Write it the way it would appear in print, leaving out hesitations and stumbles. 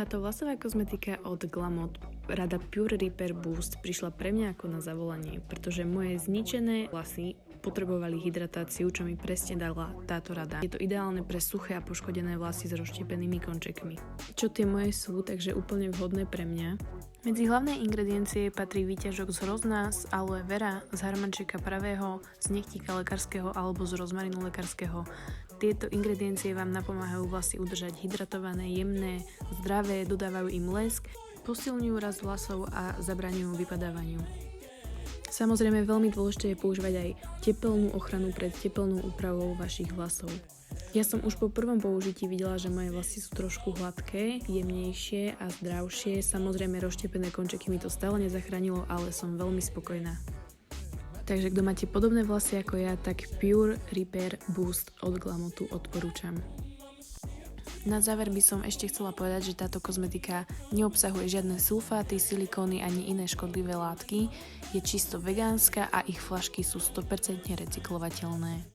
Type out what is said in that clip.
Táto vlasová kozmetika od Glamot rada Pure Repair Boost prišla pre mňa ako na zavolanie, pretože moje zničené vlasy potrebovali hydratáciu, čo mi presne dala táto rada. Je to ideálne pre suché a poškodené vlasy s rozštiepenými končekmi. Čo tie moje sú, takže úplne vhodné pre mňa. Medzi hlavné ingrediencie patrí výťažok z hrozna, z aloe vera, z harmančeka pravého, z nechtíka lekárskeho alebo z rozmarinu lekárskeho. Tieto ingrediencie vám napomáhajú vlasy udržať hydratované, jemné, zdravé, dodávajú im lesk, posilňujú rast vlasov a zabraňujú vypadávaniu. Samozrejme veľmi dôležité je používať aj tepelnú ochranu pred tepelnou úpravou vašich vlasov. Ja som už po prvom použití videla, že moje vlasy sú trošku hladké, jemnejšie a zdravšie. Samozrejme rozštiepené končeky mi to stále nezachránilo, ale som veľmi spokojná. Takže kto máte podobné vlasy ako ja, tak Pure Repair Boost od Glamotu odporúčam. Na záver by som ešte chcela povedať, že táto kozmetika neobsahuje žiadne sulfáty, silikóny ani iné škodlivé látky, je čisto vegánska a ich fľašky sú 100% recyklovateľné.